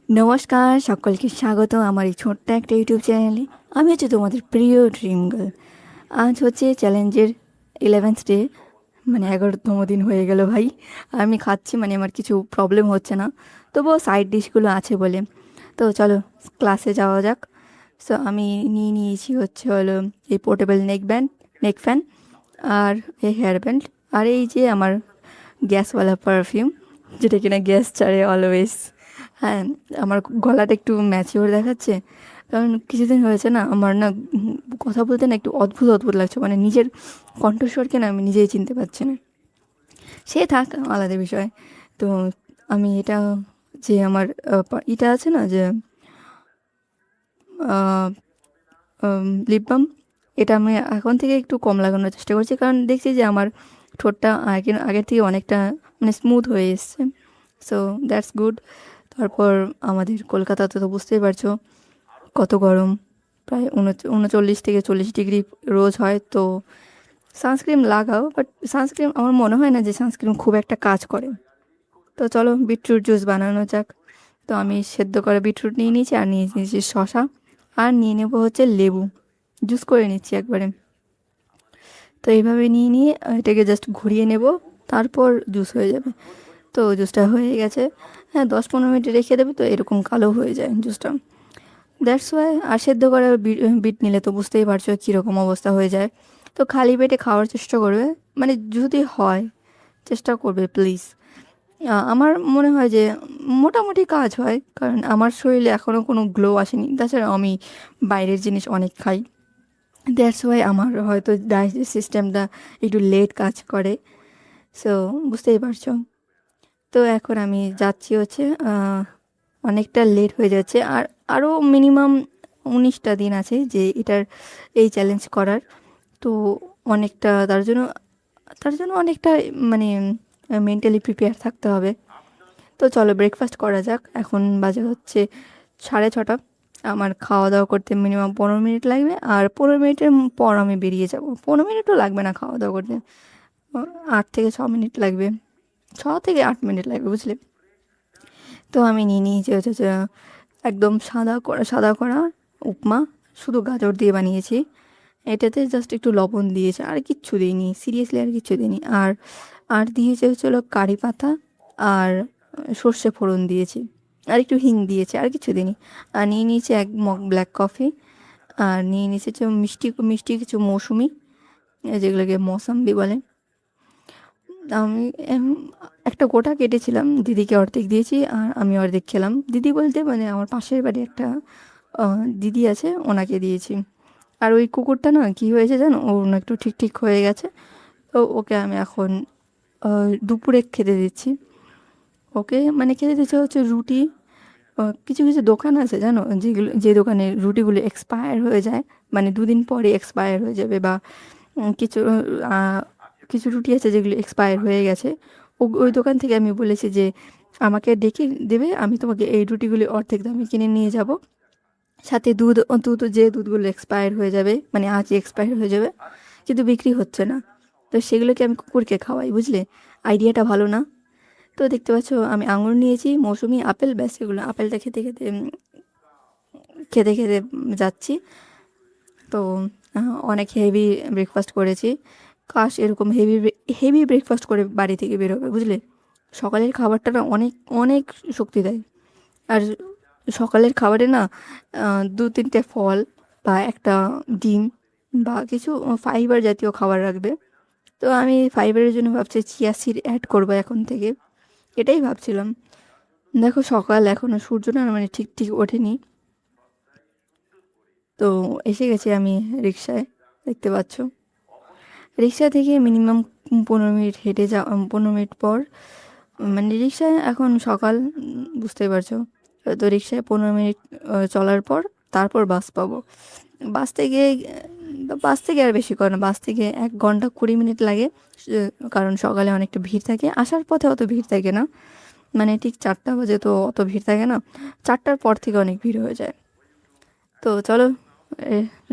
নমস্কার, সকলকে স্বাগত আমার এই ছোট্ট একটা ইউটিউব চ্যানেলে। আমি হচ্ছে তোমাদের প্রিয় ড্রিম গার্ল। আজ হচ্ছে চ্যালেঞ্জের 11th ডে, মানে 11তম দিন হয়ে গেল ভাই। আমি খাচ্ছি, মানে আমার কিছু প্রবলেম হচ্ছে না, তবুও সাইড ডিশগুলো আছে বলে। তো চলো ক্লাসে যাওয়া যাক। সো আমি নিয়েছি হলো এই পোর্টেবল নেক ফ্যান, আর এই হেয়ার ব্যান্ড, আর এই যে আমার গ্যাসওয়ালা পারফিউম, যেটা কিনা গ্যাস ছাড়ে অলওয়েজ। হ্যাঁ, আমার গলাটা একটু ম্যাচিওর দেখাচ্ছে, কারণ কিছুদিন হয়েছে না আমার না কথা বলতে না একটু অদ্ভুত অদ্ভুত লাগছে, মানে নিজের কণ্ঠস্বরকে না আমি নিজেই চিনতে পারছি না। সে থাক, আলাদা বিষয়। তো আমি এটা, যে আমার এটা আছে না, যে লিপ বাম, এটা আমি এখন থেকে একটু কম লাগানোর চেষ্টা করছি, কারণ দেখছি যে আমার ঠোঁটটা আগের থেকে অনেকটা মানে স্মুথ হয়ে এসছে। So that's good. তারপর আমাদের কলকাতাতে তো বুঝতেই পারছো কত গরম, প্রায় 39 থেকে 40 ডিগ্রি রোজ হয়। তো সানস্ক্রিন লাগাও, বাট সানস্ক্রিন আমার মনে হয় না যে সানস্ক্রিন খুব একটা কাজ করে। তো চলো বিটরুট জুস বানানো যাক। তো আমি সেদ্ধ করে বিটরুট নিয়ে নিয়েছি, আর নিয়ে নিয়েছি শশা, আর নিয়ে নেবো হচ্ছে লেবু, জুস করে নিচ্ছি একবারে। তো এইভাবে নিয়ে নিয়ে এটাকে জাস্ট ঘুরিয়ে নেব, তারপর জুস হয়ে যাবে। তো জুসটা হয়ে গেছে। হ্যাঁ, 10-15 মিনিট রেখে দেবে, তো এরকম কালো হয়ে যায় জুসটা। That's why. আর সেদ্ধ করা বিট নিলে তো বুঝতেই পারছো কীরকম অবস্থা হয়ে যায়। তো খালি পেটে খাওয়ার চেষ্টা করবে, মানে যদি হয় চেষ্টা করবে প্লিজ। আমার মনে হয় যে মোটামুটি কাজ হয়, কারণ আমার শরীরে এখনও কোনো গ্লো আসেনি। তাছাড়া আমি বাইরের জিনিস অনেক খাই, দ্যাটস ওয়াই আমার হয়তো ডাইজেস্ট সিস্টেমটা একটু লেট কাজ করে। সো বুঝতেই পারছো। তো এখন আমি যাচ্ছি হচ্ছে, অনেকটা লেট হয়ে যাচ্ছে, আর আরও মিনিমাম 19টা দিন আছে যে এটার এই চ্যালেঞ্জ করার। তো অনেকটা তার জন্য অনেকটা মানে মেন্টালি প্রিপেয়ার থাকতে হবে। তো চলো ব্রেকফাস্ট করা যাক। এখন বাজে হচ্ছে 6:30। আমার খাওয়া দাওয়া করতে মিনিমাম 15 মিনিট লাগবে, আর 15 মিনিটের পর আমি বেরিয়ে যাব। 15 মিনিটও লাগবে না খাওয়া দাওয়া করতে, 8 থেকে 6 মিনিট লাগবে, 6 থেকে 8 মিনিট লাগবে, বুঝলে। তো আমি নিয়ে নিয়েছি হচ্ছে যে একদম সাদা করা উপমা, শুধু গাজর দিয়ে বানিয়েছি। এটাতে জাস্ট একটু লবণ দিয়েছে, আর কিচ্ছু দিইনি, সিরিয়াসলি আর কিচ্ছু দিইনি। আর দিয়েছে হচ্ছিলো কারি পাতা, আর সর্ষে ফোড়ন দিয়েছি, আর একটু হিং দিয়েছে, আর কিছু দিইনি। আর নিয়ে নিয়েছি 1 মগ ব্ল্যাক কফি, আর নিয়ে নিয়েছি হচ্ছে মিষ্টি মিষ্টি কিছু মৌসুমি, যেগুলোকে মৌসাম্বি বলে। আমি একটা গোটা কেটেছিলাম, দিদিকে অর্ধেক দিয়েছি, আর আমি অর্ধেক খেলাম। দিদি বলতে মানে আমার পাশের বাড়ি একটা দিদি আছে, ওনাকে দিয়েছি। আর ওই কুকুরটা না কি হয়েছে জানো, ও না একটু ঠিক ঠিক হয়ে গেছে। তো ওকে আমি এখন দুপুরে খেতে দিচ্ছি। ওকে মানে খেতে দিচ্ছে হচ্ছে রুটি। কিছু কিছু দোকান আছে জানো, যে দোকানে রুটিগুলো এক্সপায়ার হয়ে যায়, মানে 2 দিন পরে এক্সপায়ার হয়ে যাবে, বা কিছু কিছু রুটি আছে যেগুলো এক্সপায়ার হয়ে গেছে। ওই দোকান থেকে আমি বলেছি যে আমাকে ডেকে দেবে, আমি তোমাকে এই রুটিগুলি অর্ধেক দামে কিনে নিয়ে যাব, সাথে দুধ যে দুধগুলো এক্সপায়ার হয়ে যাবে, মানে আজ এক্সপায়ার হয়ে যাবে, কিন্তু বিক্রি হচ্ছে না। তো সেগুলোকে আমি কুকুরকে খাওয়াই, বুঝলে। আইডিয়াটা ভালো না? তো দেখতে পাচ্ছ আমি আঙুর নিয়েছি, মৌসুমি, আপেল, ব্যাস এগুলো। আপেলটা খেতে খেতে খেতে খেতে যাচ্ছি। তো অনেক হেভি ব্রেকফাস্ট করেছি। কাশ এরকম হেভি হেভি ব্রেকফাস্ট করে বাড়ি থেকে বেরোবে, বুঝলে। সকালের খাবারটা না অনেক অনেক শক্তি দেয়। আর সকালের খাবারে না 2-3টে ফল, বা একটা ডিম, বা কিছু ফাইবার জাতীয় খাবার রাখবে। তো আমি ফাইবারের জন্য ভাবছি চিয়া সিড অ্যাড করবো এখন থেকে, এটাই ভাবছিলাম। দেখো সকাল এখনও সূর্য না মানে ঠিক ঠিক ওঠেনি। তো এসে গেছি আমি রিক্সায়, দেখতে পাচ্ছ। রিক্সা থেকে মিনিমাম 15 মিনিট হেঁটে 15 মিনিট পর, মানে রিক্সায় এখন সকাল, বুঝতেই পারছো। তো রিক্সায় 15 মিনিট চলার পর তারপর বাস পাবো। বাস থেকে বাস থেকে আর বেশি করে না, বাস থেকে 1 ঘন্টা 20 মিনিট লাগে। কারণ সকালে অনেকটা ভিড় থাকে, আসার পথে অত ভিড় থাকে না, মানে ঠিক 4টা বাজে তো অত ভিড় থাকে না, 4টার পর থেকে অনেক ভিড় হয়ে যায়। তো চলো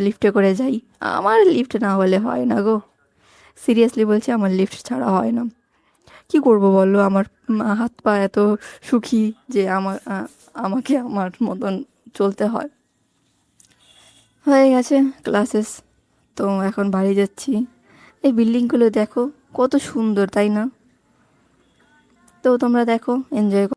লিফটে করে যাই। আমার লিফট না হলে হয় না গো, সিরিয়াসলি বলছি, আমার লিফট ছাড়া হয় না। কি করব বলো, আমার হাত পা এত সুখী যে আমাকে আমার মতন চলতে হয়। হয়ে গেছে ক্লাসেস, তো এখন বাড়ি যাচ্ছি। এই বিল্ডিংগুলো দেখো কত সুন্দর, তাই না? তো তোমরা দেখো, এনজয়।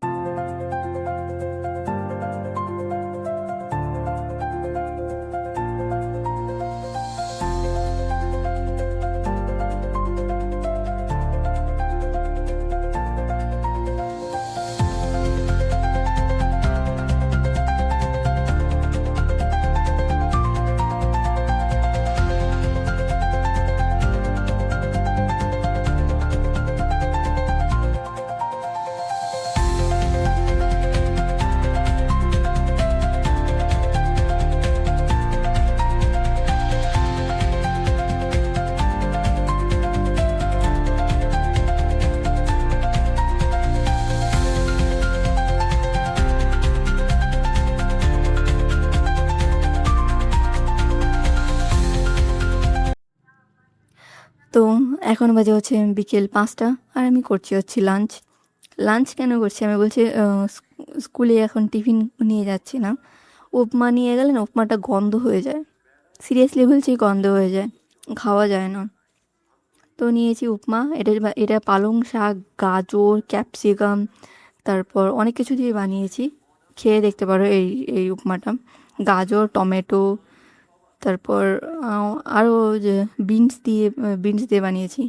তো এখন বাজে হচ্ছে বিকেল 5টা, আর আমি করছি হচ্ছে লাঞ্চ। লাঞ্চ কেন করছি আমি বলছি, স্কুলে এখন টিফিন নিয়ে যাচ্ছি না। উপমা নিয়ে গেলে না, উপমাটা গন্ধ হয়ে যায়। সিরিয়াসলি বলছি, গন্ধ হয়ে যায়, খাওয়া যায় না। তো নিয়েছি উপমা। এটা পালং শাক, গাজর, ক্যাপসিকাম, তারপর অনেক কিছু দিয়ে বানিয়েছি। খেয়ে দেখতে পারো এই উপমাটা। গাজর, টমেটো, তারপর আরও যে বিনস দিয়ে বানিয়েছি।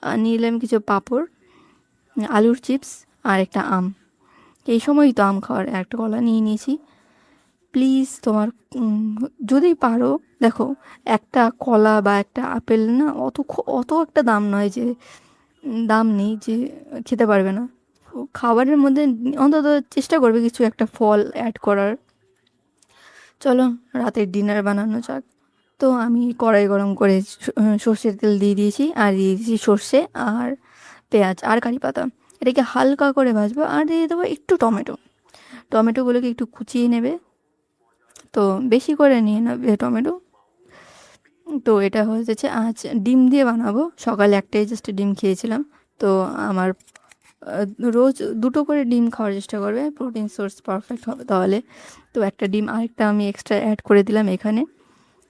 আর নিলাম কিছু পাঁপড়, আলুর চিপস, আর একটা আম। এই সময়ই তো আম খাওয়ার, একটা কলা নিয়ে নিয়েছি। প্লিজ তোমার যদি পারো, দেখো, একটা কলা বা একটা আপেল না অত একটা দাম নয় যে দাম নেই যে খেতে পারবে না। খাবারের মধ্যে অন্তত চেষ্টা করবে কিছু একটা ফল অ্যাড করার। চলো রাতের ডিনার বানানো যাক। তো আমি কড়াই গরম করে সর্ষের তেল দিয়ে দিয়েছি, আর দিয়ে দিয়েছি সর্ষে আর পেঁয়াজ আর কারি পাতা। এটাকে হালকা করে ভাজবো, আর দিয়ে দেবো একটু টমেটো। টমেটোগুলোকে একটু কুচিয়ে নেবে, তো বেশি করে নিয়ে নেবে টমেটো। তো এটা হয়ে যাচ্ছে। আজ ডিম দিয়ে বানাবো। সকালে একটাই জাস্ট ডিম খেয়েছিলাম। তো আমার রোজ দুটো করে ডিম খাওয়ার চেষ্টা করবে, প্রোটিন সোর্স পারফেক্ট হবে তাহলে। তো একটা ডিম আরেকটা আমি এক্সট্রা অ্যাড করে দিলাম এখানে।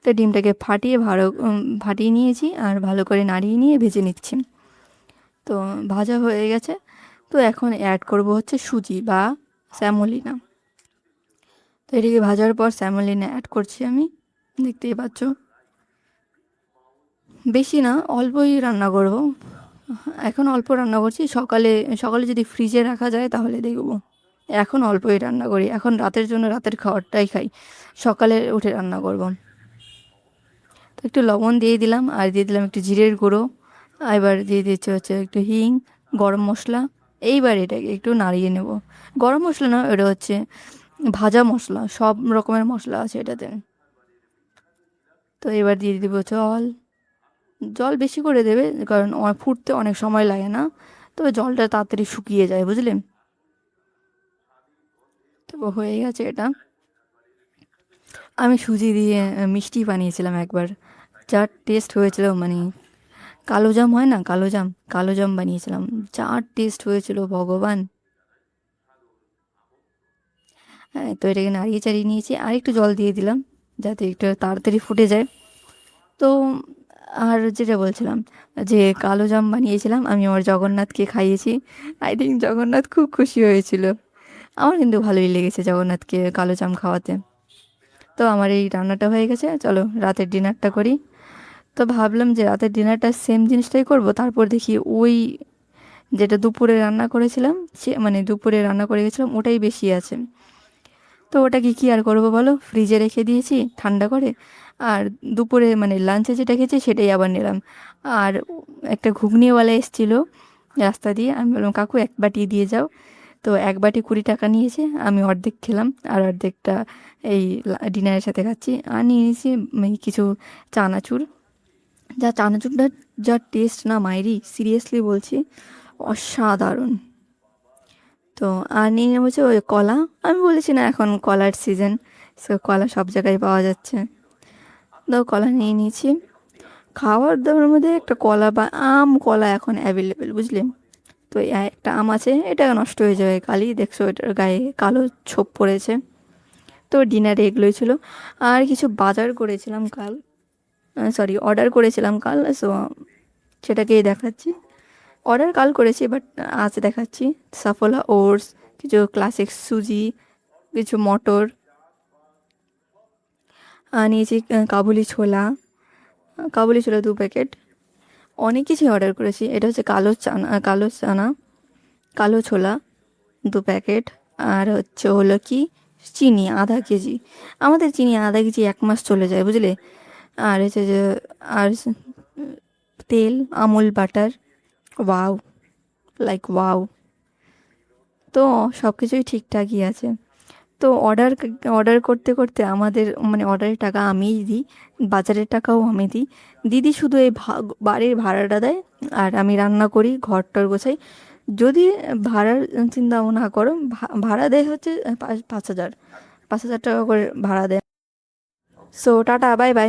তো ডিমটাকে ফাটিয়ে নিয়েছি, আর ভালো করে নাড়িয়ে নিয়ে ভেজে নিচ্ছি। তো ভাজা হয়ে গেছে। তো এখন অ্যাড করব হচ্ছে সুজি বা স্যামোলিনা। তো এটাকে ভাজার পর স্যামোলিনা অ্যাড করছি আমি, দেখতেই পাচ্ছ। বেশি না, অল্পই রান্না করব। এখন অল্প রান্না করছি। সকালে সকালে যদি ফ্রিজে রাখা যায় তাহলে দেখব। এখন অল্পই রান্না করি, এখন রাতের জন্য রাতের খাবারটাই খাই, সকালে উঠে রান্না করব। তো একটু লবণ দিয়ে দিলাম, আর দিয়ে দিলাম একটু জিরের গুঁড়ো। এবার দিয়ে দিচ্ছি হচ্ছে একটু হিং, গরম মশলা। এইবার এটাকে একটু নাড়িয়ে নেব। গরম মশলা না, এটা হচ্ছে ভাজা মশলা, সব রকমের মশলা আছে এটাতে। তো এবার দিয়ে দিব জল। জল বেশি করে দেবে, কারণ ফুটতে অনেক সময় লাগে না, তবে জলটা তাড়াতাড়ি শুকিয়ে যায়, বুঝলেন? তো হয়ে গেছে এটা। আমি সুজি দিয়ে মিষ্টি বানিয়েছিলাম একবার, যা টেস্ট হয়েছিল, মানে কালো জাম হয় না, কালো জাম বানিয়েছিলাম, যা টেস্ট হয়েছিল ভগবান। হ্যাঁ, তো এটাকে নাড়িয়ে চাড়িয়ে নিয়েছি, আর একটু জল দিয়ে দিলাম যাতে একটু তাড়াতাড়ি ফুটে যায়। তো আর যেটা বলছিলাম, যে কালো জাম বানিয়েছিলাম আমি, আমার জগন্নাথকে খাইয়েছি। আই থিঙ্ক জগন্নাথ খুব খুশি হয়েছিল। আমার কিন্তু ভালোই লেগেছে জগন্নাথকে কালো জাম খাওয়াতে। তো আমার এই রান্নাটা হয়ে গেছে, চলো রাতের ডিনারটা করি। তো ভাবলাম যে রাতের ডিনারটা সেম জিনিসটাই করব, তারপর দেখি ওই যেটা দুপুরে রান্না করেছিলাম, মানে দুপুরে রান্না করে গেছিলাম, ওটাই বেশি আছে। তো ওটাকে কি আর করবো বলো, ফ্রিজে রেখে দিয়েছি ঠান্ডা করে। আর দুপুরে মানে লাঞ্চে যেটা খেয়েছি সেটাই আবার নিলাম। আর একটা ঘুগনিওয়ালা এসেছিলো রাস্তা দিয়ে, আমি বললাম কাকু এক বাটি দিয়ে যাও। তো এক বাটি 20 টাকা নিয়েছে, আমি অর্ধেক খেলাম, আর অর্ধেকটা এই ডিনারের সাথে খাচ্ছি। আর নিয়ে নিয়েছি কিছু চানাচুর। চানাচুরটা যা টেস্ট না মাইরি, সিরিয়াসলি বলছি, অসাধারণ। তো আর নিয়ে নেবো হচ্ছে ওই কলা। আমি বলেছি না এখন কলার সিজন, সো কলা সব জায়গায় পাওয়া যাচ্ছে। তো কলা নিয়ে নিয়েছি। খাওয়ার দাওয়ার মধ্যে একটা কলা বা কলা এখন অ্যাভেলেবেল, বুঝলেন? তো তো একটা আম আছে, এটা নষ্ট হয়ে যাবে কালই, দেখছো এটার গায়ে কালো ছোপ পড়েছে। তো ডিনারে এগুলোই ছিল। আর কিছু বাজার করেছিলাম কাল, সরি অর্ডার করেছিলাম কাল, সো সেটাকেই দেখাচ্ছি। অর্ডার কাল করেছি বাট আজ দেখাচ্ছি। সাফোলা ওটস, কিছু ক্লাসিক সুজি, কিছু মটর, নিয়েছি কাবুলি ছোলা, কাবুলি ছোলা 2 প্যাকেট। অনেক কিছুই অর্ডার করেছি। এটা হচ্ছে কালো চানা, কালো ছোলা 2 প্যাকেট। আর হচ্ছে হলো কি, চিনি ½ কেজি। আমাদের চিনি ½ কেজি 1 মাস চলে যায়, বুঝলে। আর হচ্ছে যে, আর তেল Amul butter, wow, like wow. তো সব কিছুই ঠিকঠাকই আছে। তো অর্ডার করতে করতে আমাদের মানে অর্ডারের টাকা আমিই দিই, বাজারের টাকাও আমি দিই। দিদি শুধু এই বাড়ির ভাড়াটা দেয়, আর আমি রান্না করি, ঘর টর গোছাই। যদি ভাড়ার চিন্তা না করো, ভাড়া দেয় হচ্ছে 5,000 টাকা করে ভাড়া দেয়। So tata, bye bye.